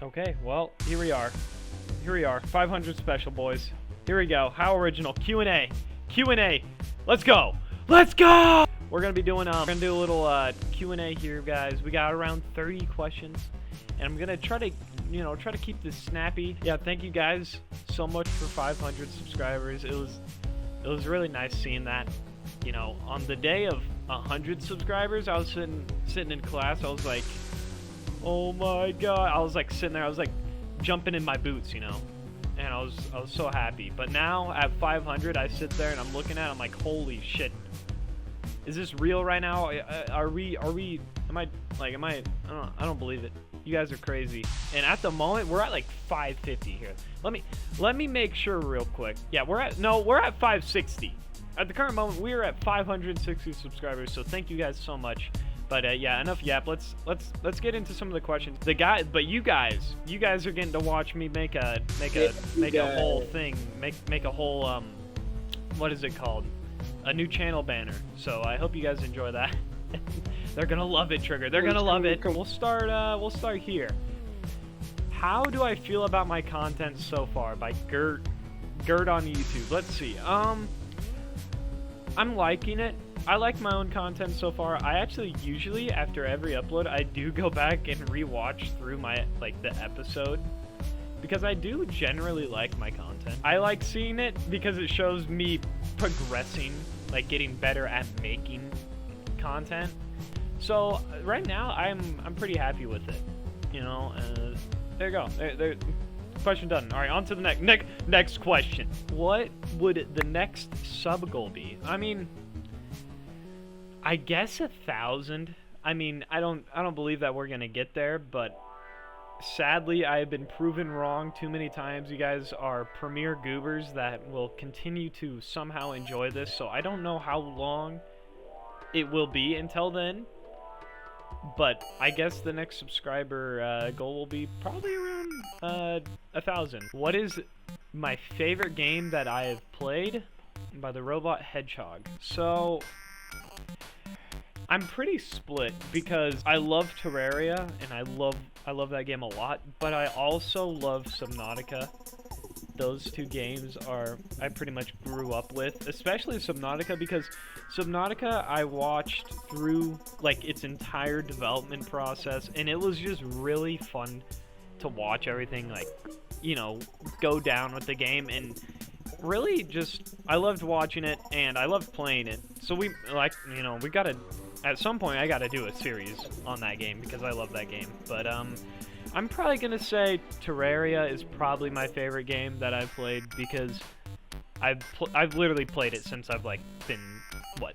Okay, well, here we are. Here we are. 500 special, boys. Here we go. How original. Q&A. Q&A. Let's go. Let's go! We're going to be doing, we're going to do a little Q&A here, guys. We got around 30 questions. And I'm going to try to, try to keep this snappy. Yeah, thank you guys so much for 500 subscribers. It was really nice seeing that. You know, on the day of 100 subscribers, I was sitting in class. I was like, oh my god. I was like sitting there. I was like jumping in my boots, and I was so happy. But now at 500, I sit there and I'm looking at it, I'm like, holy shit. Is this real right now? I don't believe it. You guys are crazy. And at the moment, we're at like 550 here. Let me make sure real quick. Yeah, we're at 560. At the current moment, we are at 560 subscribers. So thank you guys so much. But yeah, enough yap. Let's get into some of the questions. But you guys are getting to watch me make a whole thing, make a whole what is it called? A new channel banner. So I hope you guys enjoy that. They're gonna love it, Trigger. They're gonna love it. We'll start here. How do I feel about my content so far? By Gert on YouTube. Let's see. I'm liking it. I like my own content so far. I actually usually after every upload I do go back and rewatch through my the episode because I do generally like my content. I like seeing it because it shows me progressing, like getting better at making content. So right now I'm pretty happy with it. There you go. There. Question done. All right, on to the next question. What would the next sub goal be? I mean, I guess 1,000. I mean, I don't believe that we're gonna get there, but sadly, I have been proven wrong too many times. You guys are premier goobers that will continue to somehow enjoy this. So I don't know how long it will be until then. But I guess the next subscriber goal will be probably around 1,000. What is my favorite game that I have played? By the Robot Hedgehog. So I'm pretty split because I love Terraria and I love that game a lot, but I also love Subnautica. Those two games I pretty much grew up with, especially Subnautica because Subnautica I watched through its entire development process and it was just really fun to watch everything go down with the game, and really just I loved watching it and I loved playing it. So we gotta, at some point I gotta do a series on that game because I love that game. But I'm probably gonna say Terraria is probably my favorite game that I've played because I've literally played it since I've been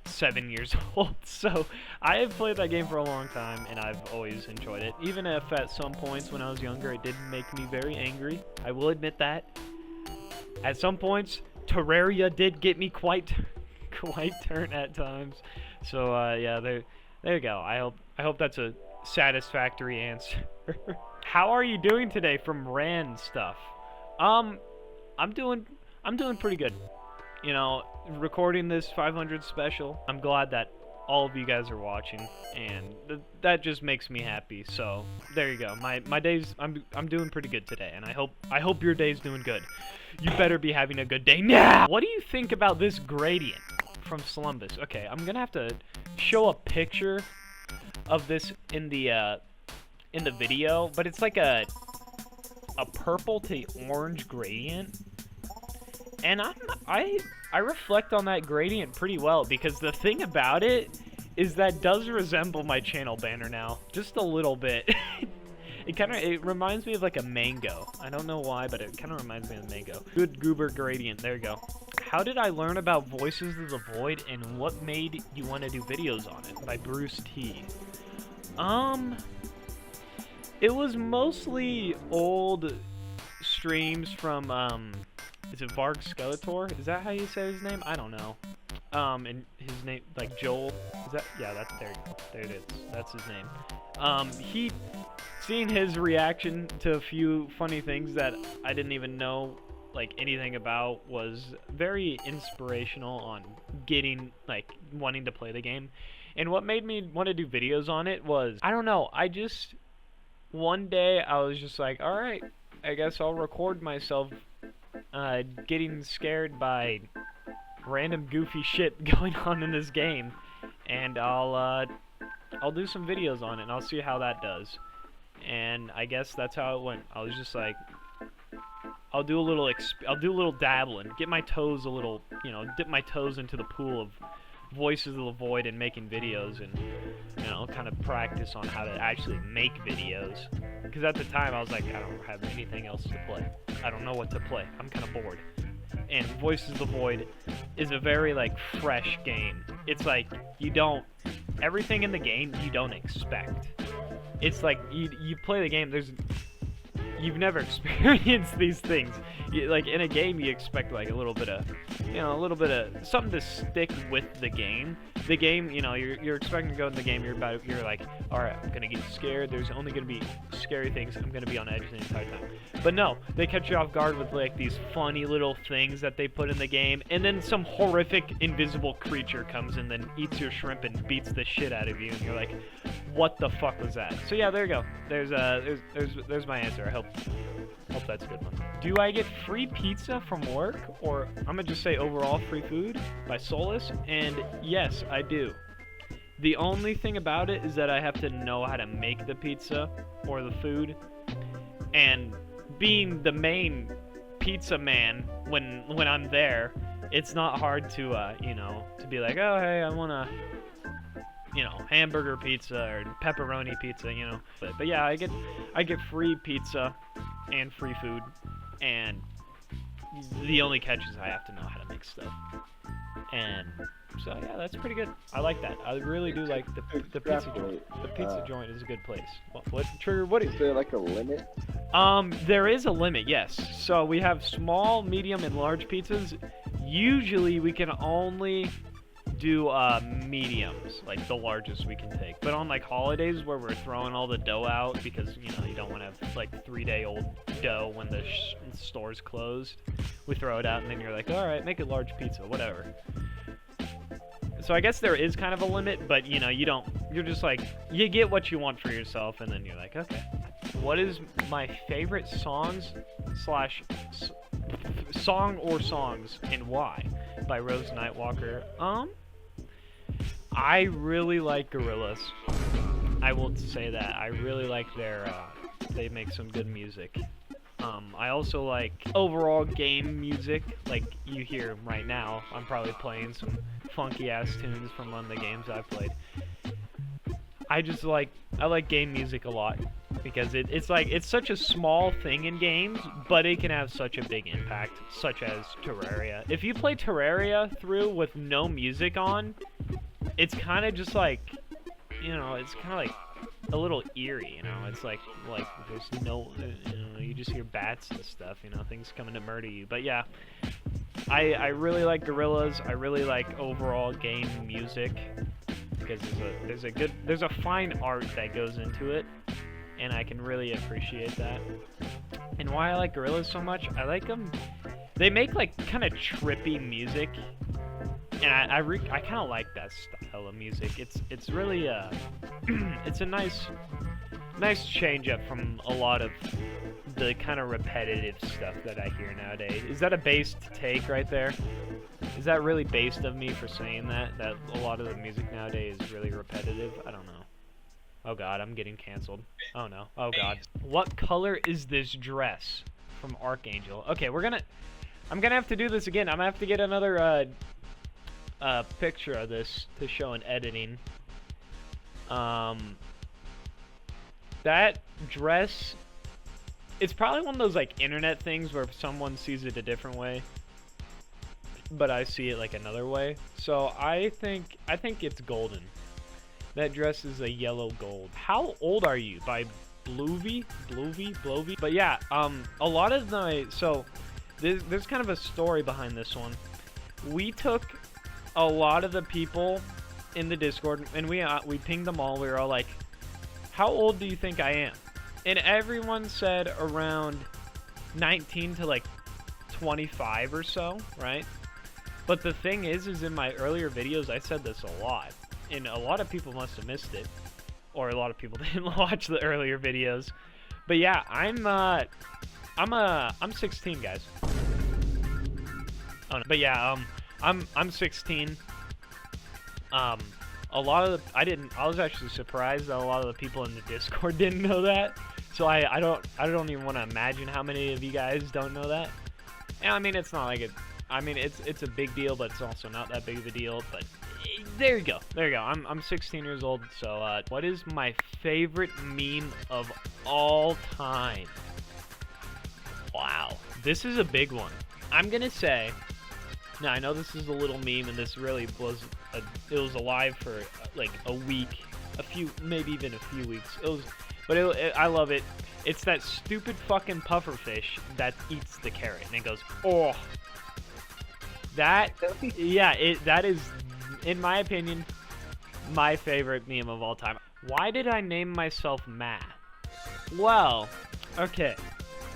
7 years old. So I have played that game for a long time and I've always enjoyed it. Even if at some points when I was younger it did make me very angry. I will admit that. At some points Terraria did get me quite turned at times. So yeah, there you go. I hope that's a satisfactory answer. How are you doing today from Rand stuff? I'm doing pretty good. Recording this 500 special. I'm glad that all of you guys are watching, and that just makes me happy. So there you go. My days, I'm doing pretty good today, and I hope your day's doing good. You better be having a good day now. What do you think about this gradient from Slumbus? Okay, I'm gonna have to show a picture of this in the video, but it's like a purple to orange gradient, and I reflect on that gradient pretty well because the thing about it is that does resemble my channel banner now, just a little bit. It reminds me of a mango. I don't know why, but it kind of reminds me of a mango. Good goober gradient. There you go. How did I learn about Voices of the Void and what made you want to do videos on it? By Bruce T. It was mostly old streams from, is it Varg Skeletor? Is that how you say his name? I don't know. And his name, Joel, is that, yeah, there you go. There it is. That's his name. Seeing his reaction to a few funny things that I didn't even know, anything about was very inspirational on getting, wanting to play the game. And what made me want to do videos on it was, I don't know, one day I was just like, all right, I guess I'll record myself getting scared by random goofy shit going on in this game, and I'll do some videos on it, and I'll see how that does. And I guess that's how it went. I was just like, I'll do a little dabbling, get my toes a little, you know, dip my toes into the pool of Voices of the Void and making videos, and, you know, kind of practice on how to actually make videos. Because at the time I was like, I don't have anything else to play. I don't know what to play. I'm kind of bored. And Voices of the Void is a very, like, fresh game. It's like, everything in the game you don't expect. It's like, you play the game, you've never experienced these things. Like, in a game, you expect, like, a little bit of something to stick with the game. The game, you know, you're expecting to go in the game, you're like, alright, I'm gonna get scared, there's only gonna be scary things, I'm gonna be on edge the entire time. But no, they catch you off guard with, like, these funny little things that they put in the game, and then some horrific invisible creature comes and then eats your shrimp and beats the shit out of you, and you're like, what the fuck was that? So yeah, there you go. There's my answer. I hope that's a good one. Do I get free pizza from work, or I'm gonna just say overall free food by Solus? And yes, I do. The only thing about it is that I have to know how to make the pizza or the food, and being the main pizza man when I'm there, it's not hard to you know, to be like, oh hey, I wanna, you know, hamburger pizza or pepperoni pizza, you know. But yeah, I get free pizza and free food, and the only catch is I have to know how to make stuff. And so yeah, that's pretty good. I like that. I really do like the pizza joint. The pizza joint is a good place. What Trigger? What is there like a limit? There is a limit, yes. So we have small, medium, and large pizzas. Usually we can only do mediums, like the largest we can take. But on like holidays where we're throwing all the dough out because, you know, you don't want to have like 3-day-old dough when the store's closed, we throw it out, and then you're like, all right, make it large pizza, whatever. So I guess there is kind of a limit, but you know, you're just like, you get what you want for yourself, and then you're like, okay. What is my favorite song or songs, and why? By Rose Nightwalker. I really like Gorillaz. I will say that. I really like they make some good music. I also like overall game music, like you hear right now. I'm probably playing some funky ass tunes from one of the games I've played. I like game music a lot because it's such a small thing in games, but it can have such a big impact, such as Terraria. If you play Terraria through with no music on, it's kind of just like, you know, it's kind of like a little eerie, you know. It's like there's no, you know, you just hear bats and stuff, you know, things coming to murder you. But yeah, I really like Gorillaz. I really like overall game music because there's a fine art that goes into it, and I can really appreciate that. And why I like Gorillaz so much, I like them. They make like kind of trippy music, and I kind of like that style of music. It's really it's a nice change up from a lot of the kind of repetitive stuff that I hear nowadays. Is that a based take right there? Is that really based of me for saying that a lot of the music nowadays is really repetitive? I don't know. Oh god, I'm getting canceled. Oh no. Oh god. What color is this dress? From Archangel. Okay, I'm gonna have to do this again. I'm gonna have to get another picture of this to show in editing. That dress, it's probably one of those like internet things where someone sees it a different way, but I see it like another way. So I think it's golden. That dress is a yellow gold. How old are you? By Blovey? But yeah, a lot of so there's kind of a story behind this one. We took a lot of the people in the Discord, and we pinged them all. We were all like, how old do you think I am? And everyone said around 19 to like 25 or so, right? But the thing is in my earlier videos, I said this a lot, and a lot of people must have missed it, or a lot of people didn't watch the earlier videos. But yeah, I'm 16, guys. Oh no. But yeah, I'm 16. A lot of I was actually surprised that a lot of the people in the Discord didn't know that. So I don't even want to imagine how many of you guys don't know that. And I mean, it's not like it's a big deal, but it's also not that big of a deal. But there you go. I'm 16 years old. So what is my favorite meme of all time? Wow, this is a big one. I'm gonna say. Now I know this is a little meme, and this really was it was alive for like a week, maybe even a few weeks. I love it. It's that stupid fucking pufferfish that eats the carrot, and it goes, oh. That is, in my opinion, my favorite meme of all time. Why did I name myself Maa? Well, okay.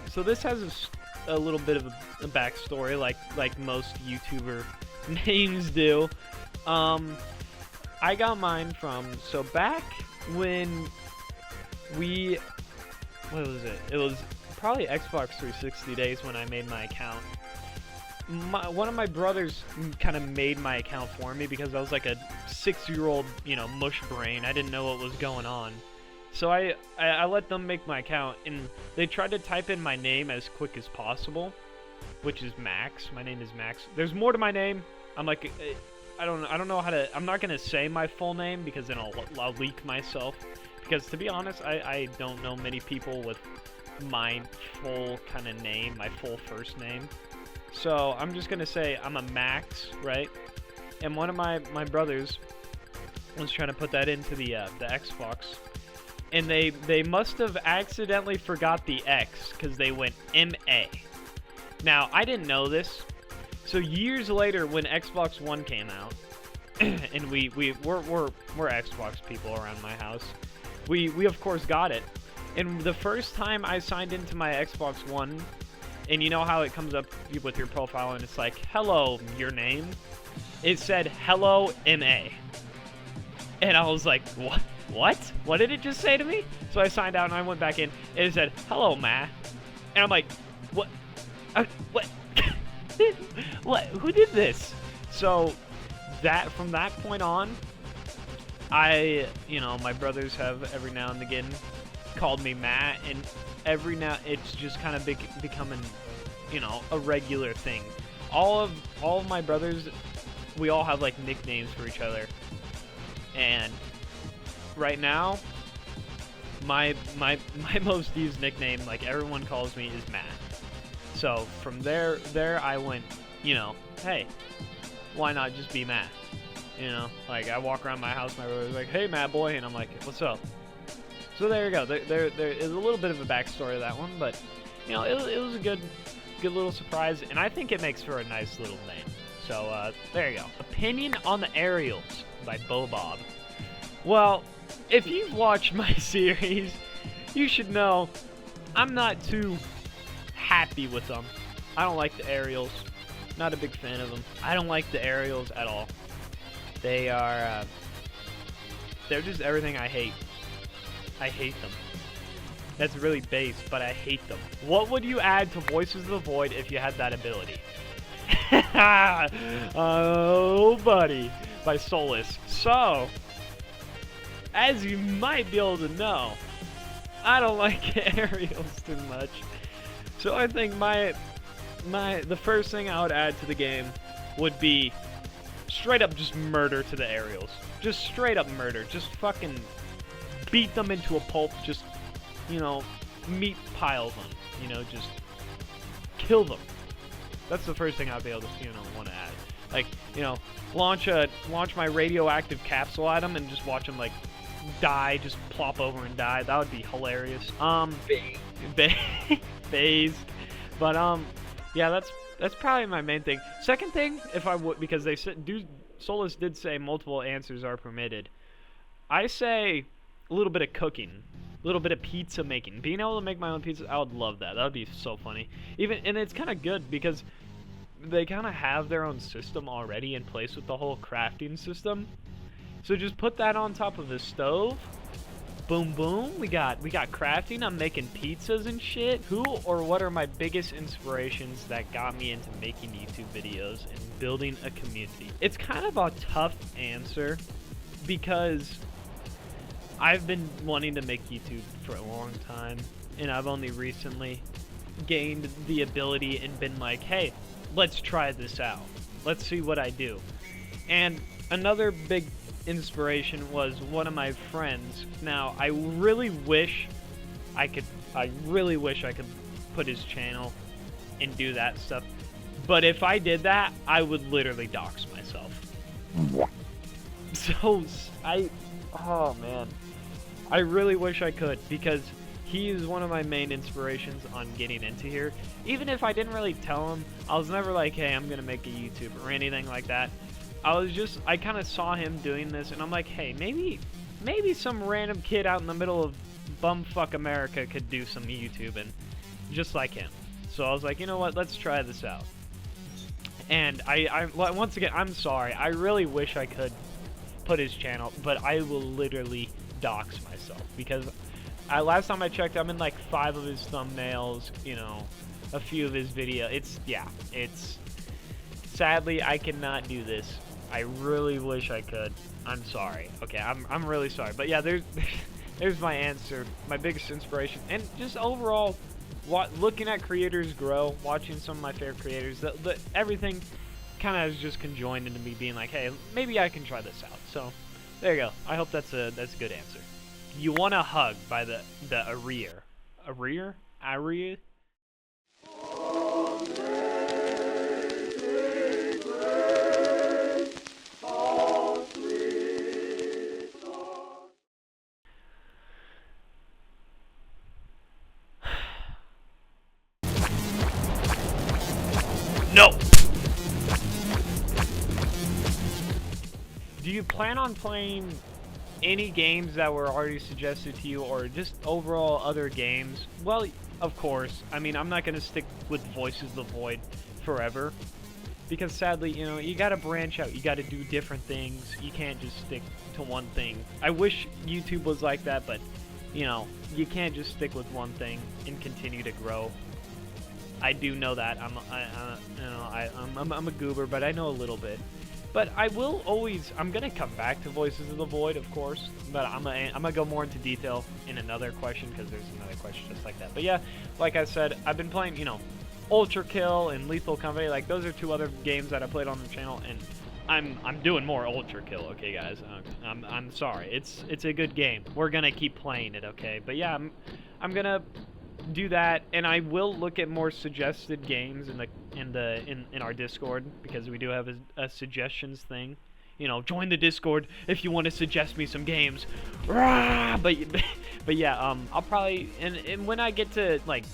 So this has a little bit of a backstory, like most YouTuber names do. I got mine from, so back when what was it? It was probably Xbox 360 days when I made my account. One of my brothers kind of made my account for me because I was like a 6-year-old, mush brain. I didn't know what was going on. So I let them make my account, and they tried to type in my name as quick as possible, which is Max. My name is Max. There's more to my name. I'm like, I don't know how to. I'm not gonna say my full name because then I'll leak myself. Because to be honest, I don't know many people with my full kind of name, my full first name. So I'm just gonna say I'm a Max, right? And one of my brothers was trying to put that into the Xbox. And they must have accidentally forgot the X because they went MA. Now, I didn't know this. So years later when Xbox One came out, and we're Xbox people around my house, we of course got it. And the first time I signed into my Xbox One, and you know how it comes up with your profile and it's like, hello, your name? It said, hello, MA. And I was like, what? What did it just say to me? So I signed out and I went back in, and it said, hello, Maa. And I'm like, what? What? What? Who did this? So from that point on, my brothers have every now and again called me Maa, and it's just kind of becoming, a regular thing. All of my brothers, we all have like nicknames for each other, and right now, my most used nickname, like everyone calls me, is Maa. So from there I went, hey, why not just be Maa? Like I walk around my house, my brother's like, hey, Maa boy, and I'm like, what's up? So there you go. There is a little bit of a backstory to that one, but it was a good little surprise, and I think it makes for a nice little name. So there you go. Opinion on the Aerials by Bobob. Well, if you've watched my series, you should know I'm not too happy with them. I don't like the Aerials. Not a big fan of them. I don't like the Aerials at all. They are, they're just everything I hate. I hate them. That's really base, but I hate them. What would you add to Voices of the Void if you had that ability? Oh, buddy. By Solus. So, as you might be able to know, I don't like Aerials too much. So I think the first thing I would add to the game would be straight up just murder to the Aerials. Just straight up murder. Just fucking beat them into a pulp. Just, meat pile them. Just kill them. That's the first thing I'd be able to, want to add. Like, launch my radioactive capsule at them and just watch them, like, die, just plop over and die. That would be hilarious. Phased. But, yeah, that's probably my main thing. Second thing, if I would, because they said, Solus did say multiple answers are permitted. I say a little bit of cooking. A little bit of pizza making. Being able to make my own pizza, I would love that. That would be so funny. And it's kind of good because they kind of have their own system already in place with the whole crafting system. So just put that on top of the stove, boom boom. We got crafting. I'm making pizzas and shit. Who or what are my biggest inspirations that got me into making YouTube videos and building a community? It's kind of a tough answer because I've been wanting to make YouTube for a long time, and I've only recently gained the ability and been like, hey, let's try this out. Let's see what I do. And another big inspiration was one of my friends. Now, I really wish I could put his channel and do that stuff. But if I did that, I would literally dox myself. So, oh man. I really wish I could, because he is one of my main inspirations on getting into here. Even if I didn't really tell him, I was never like, hey, I'm gonna make a YouTube or anything like that. I kind of saw him doing this, and I'm like, hey, maybe some random kid out in the middle of bumfuck America could do some YouTubing, just like him. So I was like, you know what, let's try this out. And once again, I'm sorry, I really wish I could put his channel, but I will literally dox myself, because last time I checked, I'm in like 5 of his thumbnails, you know, a few of his videos. It's sadly, I cannot do this. I really wish I could. I'm sorry. Okay, I'm really sorry. But yeah, there's my answer. My biggest inspiration, and just overall, looking at creators grow, watching some of my favorite creators, everything kind of has just conjoined into me being like, hey, maybe I can try this out. So there you go. I hope that's a good answer. You Want a Hug by the Arrear. Arrear? Arrear? No! Do you plan on playing any games that were already suggested to you, or just overall other games? Well, of course. I mean, I'm not going to stick with Voices of the Void forever, because sadly, you know, you got to branch out. You got to do different things. You can't just stick to one thing. I wish YouTube was like that, but, you know, you can't just stick with one thing and continue to grow. I do know that. I'm a goober, but I know a little bit. But I will always, I'm going to come back to Voices of the Void, of course, but I'm gonna go more into detail in another question, because there's another question just like that. But yeah, like I said, I've been playing, you know, Ultra Kill and Lethal Company. Like, those are 2 other games that I played on the channel, and I'm doing more Ultra Kill, okay, guys? I'm sorry. It's a good game. We're going to keep playing it, okay? But yeah, I'm going to do that, and I will look at more suggested games in our Discord, because we do have a suggestions thing. You know, join the Discord if you want to suggest me some games. Rah! But yeah, I'll probably, and when I get to, like,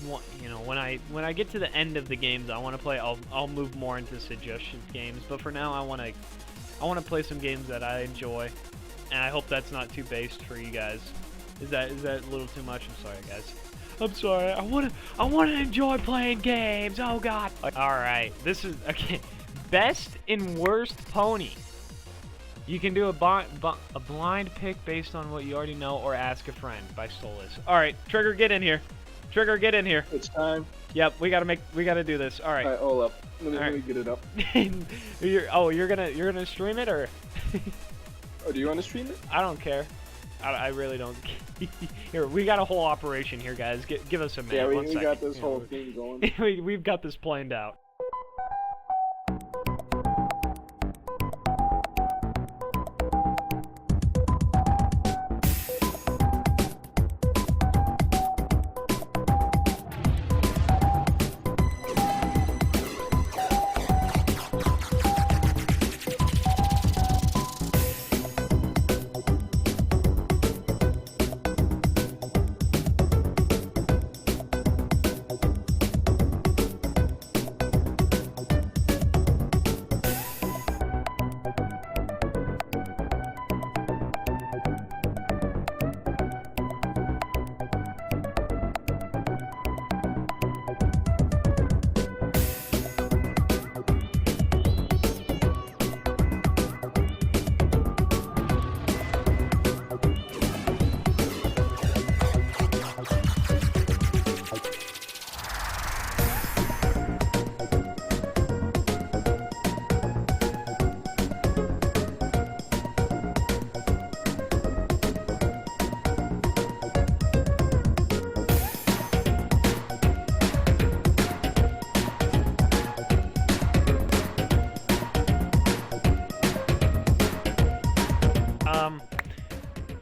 you know, when I get to the end of the games I want to play, I'll move more into suggestion games. But for now, I want to play some games that I enjoy, and I hope that's not too based for you guys. Is that a little too much? I'm sorry, guys. I'm sorry. I want to enjoy playing games. Oh God. All right. This is okay. Best and worst pony. You can do a blind pick based on what you already know, or ask a friend by Solus. All right, Trigger, get in here. Trigger, get in here. It's time. Yep, we gotta do this. All right. All right, hold up. Let me get it up. you're gonna stream it, or? Oh, do you want to stream it? I don't care. I really don't. Here, we got a whole operation here, guys. Give us a minute. Yeah, we got this whole thing going. We've got this planned out.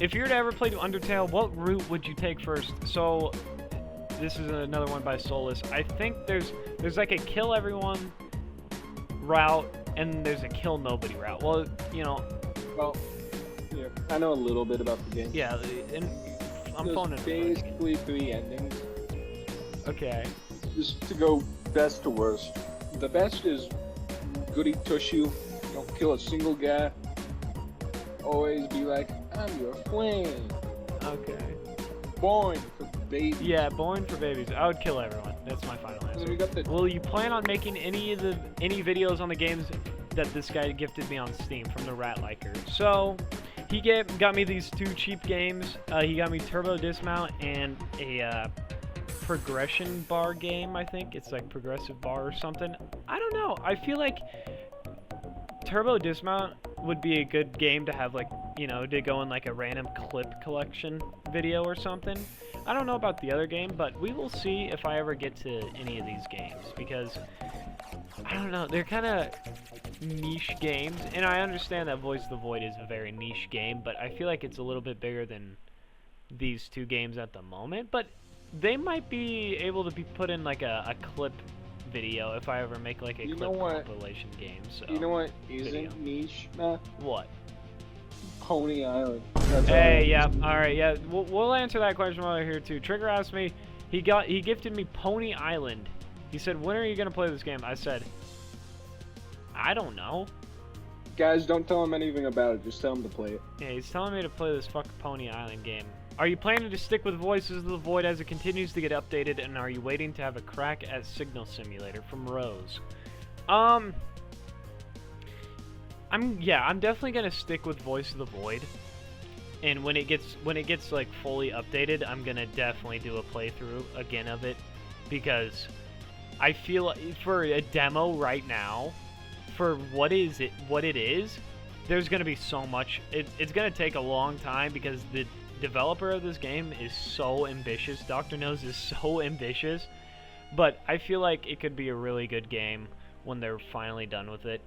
if you were to ever play Undertale, what route would you take first? So, this is another one by Solus. I think there's like a kill everyone route, and there's a kill nobody route. Well, you know. Well, yeah, I know a little bit about the game. Yeah, and I'm There's phoning it. basically 3 endings. Okay. Just to go best to worst. The best is goody tush you. Don't kill a single guy. Always be like, I'm your friend. Okay. Born for babies. Yeah, born for babies. I would kill everyone. That's my final And then answer. we got the Will you plan on making any videos on the games that this guy gifted me on Steam from the Rat Liker? So, he got me these 2 cheap games. He got me Turbo Dismount and a progression bar game, I think. It's like progressive bar or something. I don't know. I feel like Turbo Dismount would be a good game to have, like, you know, to go in like a random clip collection video or something. I don't know about the other game, but we will see if I ever get to any of these games, because I don't know, they're kind of niche games, and I understand that Voice of the Void is a very niche game, but I feel like it's a little bit bigger than these 2 games at the moment. But they might be able to be put in like a clip video if I ever make like a clip compilation game. So you know what isn't niche, Matt? What? Pony Island. That's Hey, yeah, alright, yeah, we'll answer that question while we're here too. Trigger asked me, he gifted me Pony Island. He said, when are you gonna play this game? I said, I don't know. Guys, don't tell him anything about it. Just tell him to play it. Yeah, he's telling me to play this fucking Pony Island game. Are you planning to stick with Voices of the Void as it continues to get updated, and are you waiting to have a crack at Signal Simulator? From Rose. I'm definitely gonna stick with Voice of the Void. And when it gets like fully updated, I'm gonna definitely do a playthrough again of it, because I feel like for a demo right now, for what it is, there's gonna be so much. It's gonna take a long time because the developer of this game is so ambitious. Dr. Nose is so ambitious, but I feel like it could be a really good game when they're finally done with it.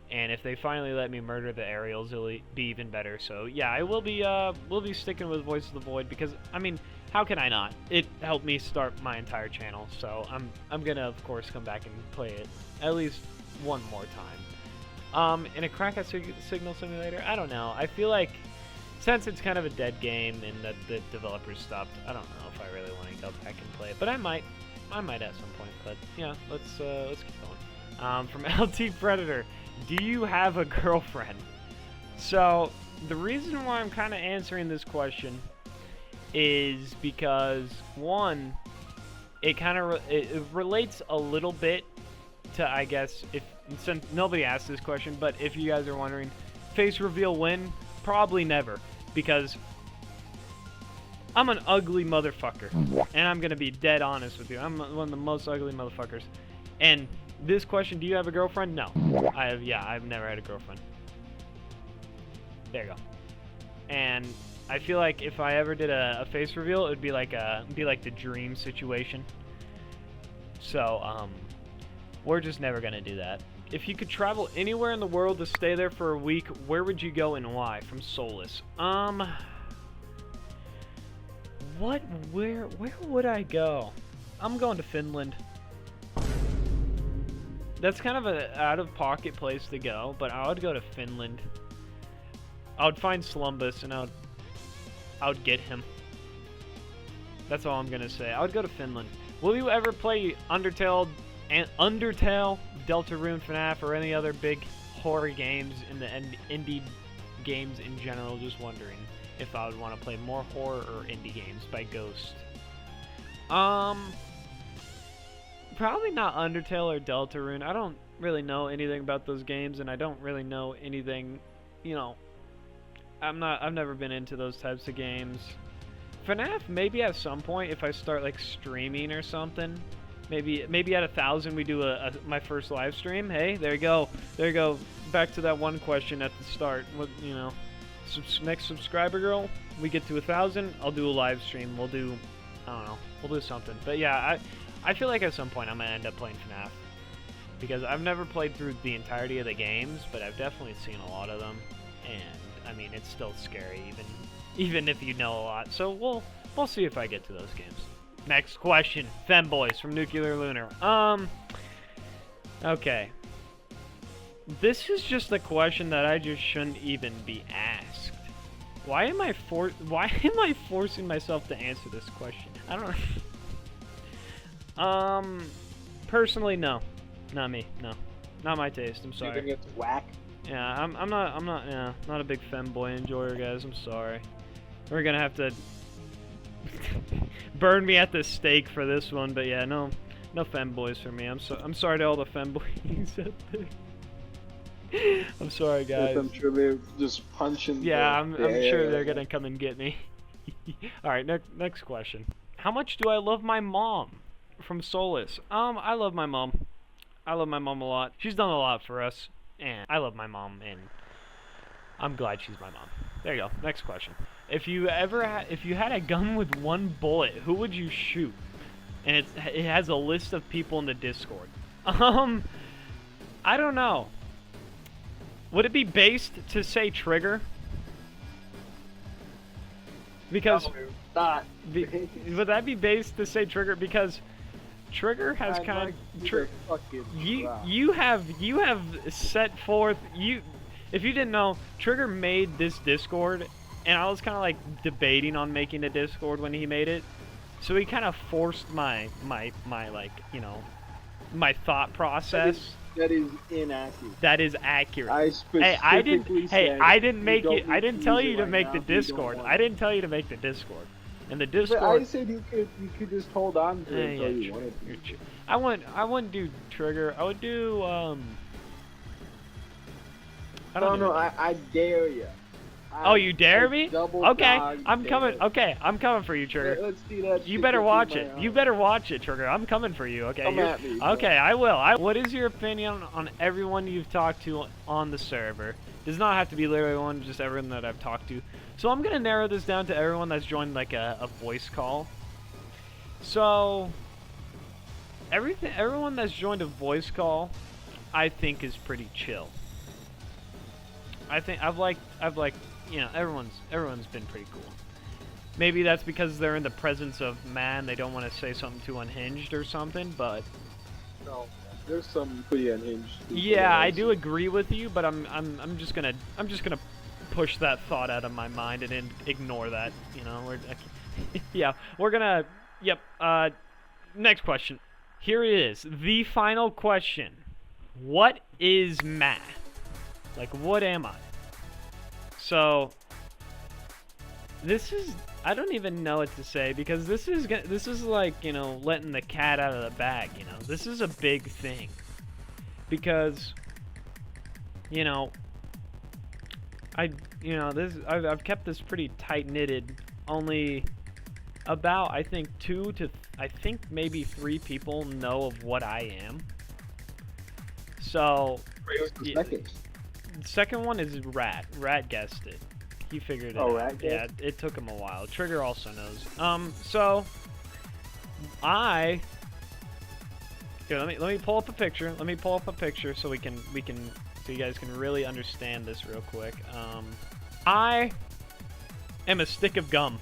And if they finally let me murder the aerials, it'll be even better. So yeah, I will be we'll be sticking with Voice of the Void, because I mean, how can I not? It helped me start my entire channel, so I'm gonna of course come back and play it at least one more time. In a crack at Signal Simulator, I don't know. I feel like since it's kind of a dead game and that the developers stopped, I don't know if I really want to go back and play it, but I might at some point. But yeah, let's keep going. From LT Predator. Do you have a girlfriend? So, the reason why I'm kind of answering this question is because, one, it kind of it relates a little bit to, I guess, since nobody asked this question, but if you guys are wondering, face reveal when? Probably never, because I'm an ugly motherfucker, and I'm gonna be dead honest with you. I'm one of the most ugly motherfuckers, and this question, do you have a girlfriend? No. I've never had a girlfriend. There you go. And I feel like if I ever did a face reveal, it would be like the dream situation. So, we're just never gonna do that. If you could travel anywhere in the world to stay there for a week, where would you go and why? From Solus. Where would I go? I'm going to Finland. That's kind of an out-of-pocket place to go, but I would go to Finland. I would find Slumbus, and I would get him. That's all I'm gonna say. I would go to Finland. Will you ever play Undertale, Deltarune, FNAF, or any other big horror games in the indie games in general? Just wondering if I would want to play more horror or indie games by Ghost. Probably not Undertale or Deltarune. I don't really know anything about those games, and I don't really know anything, you know, I've never been into those types of games. FNAF, maybe at some point, if I start, like, streaming or something. Maybe at 1,000 we do my first live stream. Hey, there you go. There you go. Back to that one question at the start. What, you know, next subscriber girl, we get to 1,000, I'll do a live stream. We'll do, I don't know, we'll do something. But yeah, I feel like at some point I'm going to end up playing FNAF. Because I've never played through the entirety of the games, but I've definitely seen a lot of them. And, I mean, it's still scary, even if you know a lot. So we'll see if I get to those games. Next question, Femboys from Nuclear Lunar. Okay. This is just a question that I just shouldn't even be asked. Why am I forcing myself to answer this question? I don't know. Personally, no. Not me. No. Not my taste. I'm You sorry. think it's whack? Yeah, I'm not a big femboy enjoyer, guys. I'm sorry. We're gonna have to burn me at the stake for this one, but yeah, no femboys for me. I'm sorry to all the femboys out there. I'm sorry, guys. I'm sure they're just punching. Yeah, I'm the sure air. they're gonna come and get me. All right, next question. How much do I love my mom? From Solus. I love my mom. I love my mom a lot. She's done a lot for us, and I love my mom, and I'm glad she's my mom. There you go. Next question. If you had a gun with one bullet, who would you shoot? And it has a list of people in the Discord. I don't know. Would it be based to say Trigger? Because would that be based to say Trigger? Because Trigger has kind of you have set forth if you didn't know, Trigger made this Discord, and I was kind of like debating on making a Discord when he made it, so he kind of forced my like, you know, my thought process. That is inaccurate. That is accurate. I specifically I didn't make it. I didn't tell you to right make now the if you don't Discord. want I it. didn't tell you to make the Discord. And the But Discord. I said you could just hold on to it until you wanted to. I wouldn't do Trigger. I would do I don't know. I dare you. Oh, you dare me? Okay, I'm dare. coming. Okay, I'm coming for you, Trigger. Let's see that. You shit better go watch through it. my You eyes. better watch it, Trigger. I'm coming for you. Okay. Come at me, bro. Okay, I will. What is your opinion on everyone you've talked to on the server? Does not have to be literally one, just everyone that I've talked to. So I'm gonna narrow this down to everyone that's joined like a voice call. So everyone that's joined a voice call, I think is pretty chill. I think I've liked, you know, everyone's been pretty cool. Maybe that's because they're in the presence of man, they don't want to say something too unhinged or something, but No, there's some pretty unhinged. people yeah, that I do agree with you, but I'm just gonna push that thought out of my mind and ignore that, you know. Yeah, we're gonna. Yep. Next question. Here it is, the final question. What is Maa? Like, what am I? So, this is, I don't even know what to say, because this is like, you know, letting the cat out of the bag, you know. This is a big thing. Because, you know, I've kept this pretty tight-knitted. Only about, I think, maybe 3 people know of what I am. So, Second. the second one is Rat. Rat guessed it. He figured it Oh, out. Rat Yeah, guessed? it took him a while. Trigger also knows. So here, let me pull up a picture. Let me pull up a picture so so you guys can really understand this real quick. I am a stick of gum.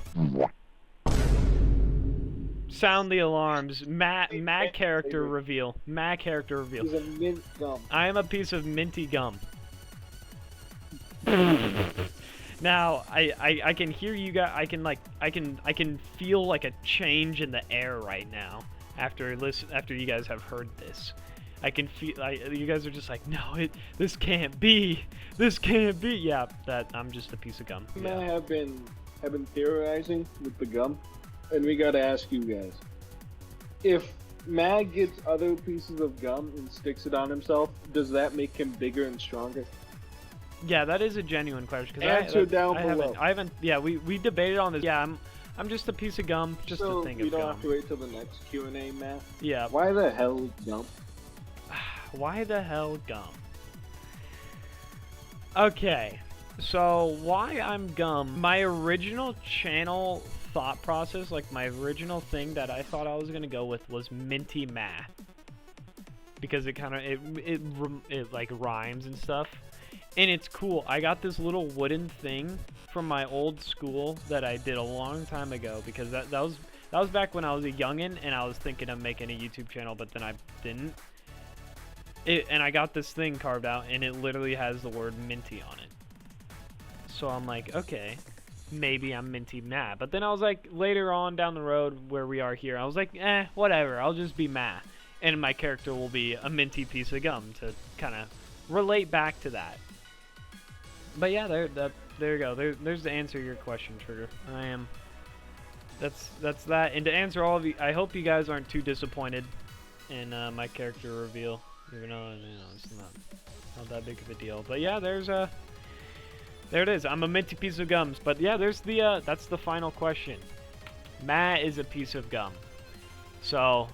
Sound the alarms. Mad character reveal. Mad character reveal. He's a mint gum. I am a piece of minty gum. Now, I can hear you guys. I can feel like a change in the air right now after you guys have heard this. I can feel you guys are just like, no, this can't be. This can't be. Yeah, that I'm just a piece of gum. I Yeah. have been theorizing with the gum, and we gotta ask you guys: if Mag gets other pieces of gum and sticks it on himself, does that make him bigger and stronger? Yeah, that is a genuine question. 'Cause Answer down below. I haven't. Yeah, we debated on this. Yeah, I'm just a piece of gum, just so a thing we of don't gum. have to wait till the next Q&A, Matt. Yeah. Why the hell gum? Why the hell gum? Okay, so why I'm gum? My original channel thought process, like my original thing that I thought I was gonna go with was Minty Maa, because it kind of it like rhymes and stuff. And it's cool. I got this little wooden thing from my old school that I did a long time ago, because that was back when I was a youngin' and I was thinking of making a YouTube channel, but then I didn't. And I got this thing carved out, and it literally has the word Minty on it. So I'm like, okay, maybe I'm Minty Maa. But then I was like, later on down the road where we are here, I was like, whatever, I'll just be Maa. And my character will be a minty piece of gum to kind of relate back to that. But yeah, there you go. There's the answer to your question, Trigger. That's that. And to answer all of you, I hope you guys aren't too disappointed in my character reveal, even though it's not that big of a deal. But yeah, there it is. I'm a minty piece of gums. But yeah, there's the that's the final question. Maa is a piece of gum. So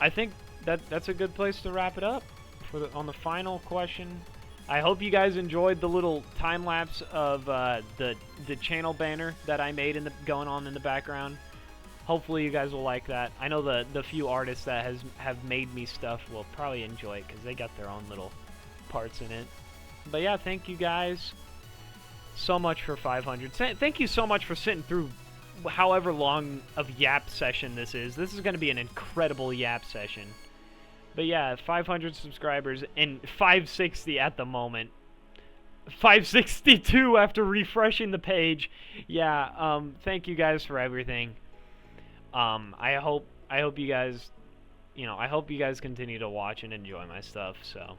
I think that's a good place to wrap it up on the final question. I hope you guys enjoyed the little time lapse of the channel banner that I made going on in the background. Hopefully you guys will like that. I know the few artists that have made me stuff will probably enjoy it because they got their own little parts in it. But yeah, thank you guys so much for 500. Thank you so much for sitting through however long of yap session this is. This is going to be an incredible yap session. But yeah, 500 subscribers and 560 at the moment. 562 after refreshing the page. Yeah, thank you guys for everything. I hope you guys, I hope you guys continue to watch and enjoy my stuff. So,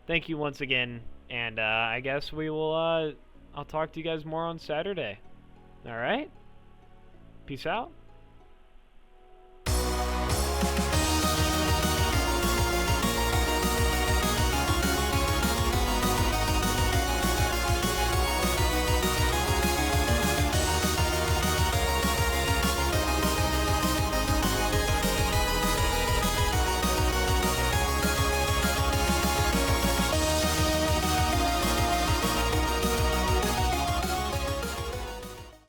thank you once again, and I guess we will. I'll talk to you guys more on Saturday. All right. Peace out.